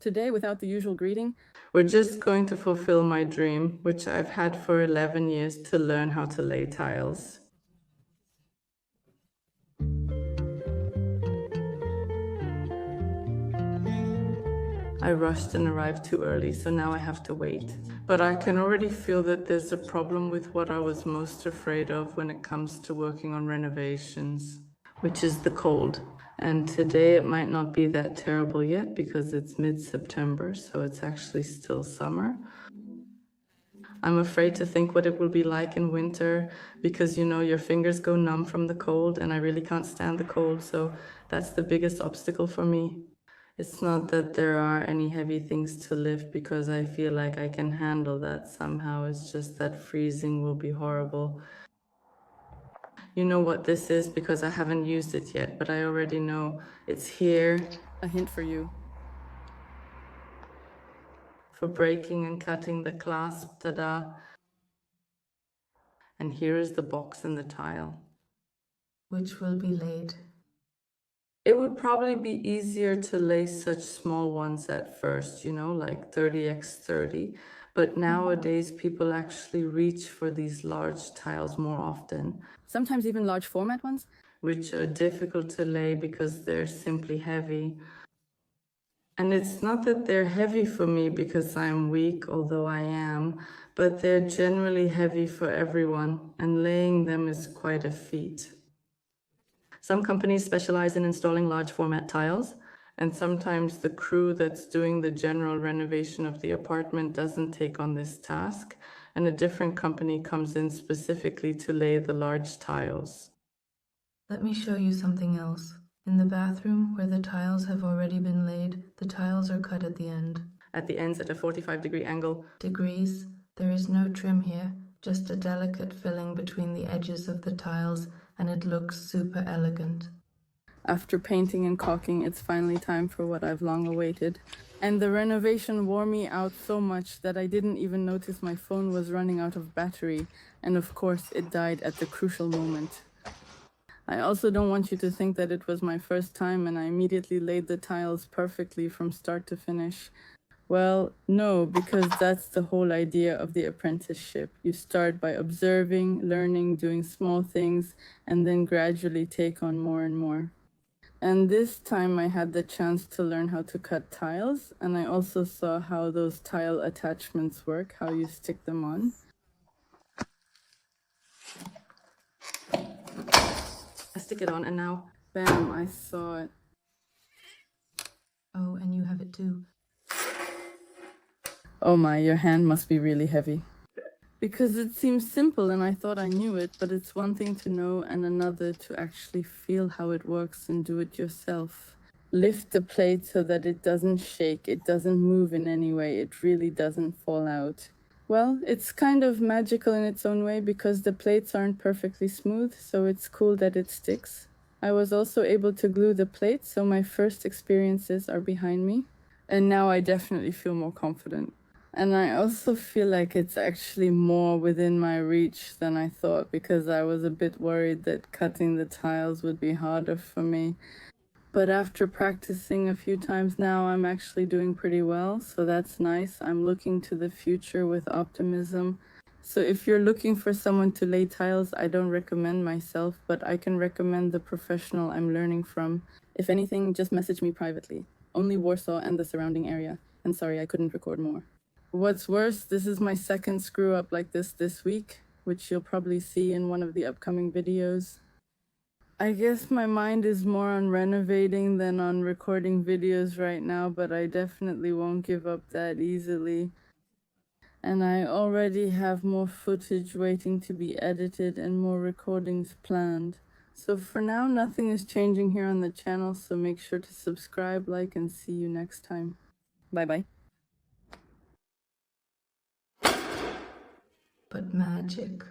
Today, without the usual greeting, we're just going to fulfill my dream, which I've had for 11 years, to learn how to lay tiles. I rushed and arrived too early, so now I have to wait. But I can already feel that there's a problem with what I was most afraid of when it comes to working on renovations, which is the cold. And today it might not be that terrible yet because it's mid-September, so it's actually still summer. I'm afraid to think what it will be like in winter because, you know, your fingers go numb from the cold and I really can't stand the cold, so that's the biggest obstacle for me. It's not that there are any heavy things to lift because I feel like I can handle that somehow. It's just that freezing will be horrible. You know what this is because I haven't used it yet, but I already know it's here. a hint for you. For breaking and cutting the clasp, ta-da. And here is the box and the tile, which will be laid. It would probably be easier to lay such small ones at first, you know, like 30x30. But nowadays, people actually reach for these large tiles more often, Sometimes even large format ones. which are difficult to lay because they're simply heavy. And it's not that they're heavy for me because I'm weak, although I am, but they're generally heavy for everyone, and laying them is quite a feat. Some companies specialize in installing large format tiles, and sometimes the crew that's doing the general renovation of the apartment doesn't take on this task, and a different company comes in specifically to lay the large tiles. Let me show you something else. In the bathroom, where the tiles have already been laid, the tiles are cut at the end. At the ends at a 45-degree angle. Degrees. There is no trim here, just a delicate filling between the edges of the tiles, and it looks super elegant. After painting and caulking, it's finally time for what I've long awaited. And the renovation wore me out so much that I didn't even notice my phone was running out of battery, and of course it died at the crucial moment. I also don't want you to think that it was my first time and I immediately laid the tiles perfectly from start to finish. Well, no, because that's the whole idea of the apprenticeship. You start by observing, learning, doing small things, and then gradually take on more and more. And this time I had the chance to learn how to cut tiles, and I also saw how those tile attachments work, how you stick them on. I stick it on and now, bam, I saw it. Oh, and you have it too. Oh my, your hand must be really heavy. Because it seems simple and I thought I knew it, but it's one thing to know and another to actually feel how it works and do it yourself. Lift the plate so that it doesn't shake, it doesn't move in any way, it really doesn't fall out. Well, it's kind of magical in its own way because the plates aren't perfectly smooth, so it's cool that it sticks. I was also able to glue the plates, so my first experiences are behind me. And now I definitely feel more confident. And I also feel like it's actually more within my reach than I thought because I was a bit worried that cutting the tiles would be harder for me. But after practicing a few times now, I'm actually doing pretty well, so that's nice. I'm looking to the future with optimism. So if you're looking for someone to lay tiles, I don't recommend myself, but I can recommend the professional I'm learning from. If anything, just message me privately. Only Warsaw and the surrounding area. And sorry, I couldn't record more. What's worse, this is my second screw up like this week, which you'll probably see in one of the upcoming videos. I guess my mind is more on renovating than on recording videos right now, but I definitely won't give up that easily. And I already have more footage waiting to be edited and more recordings planned. So for now, nothing is changing here on the channel, so make sure to subscribe, like, and see you next time. Bye-bye. But magic.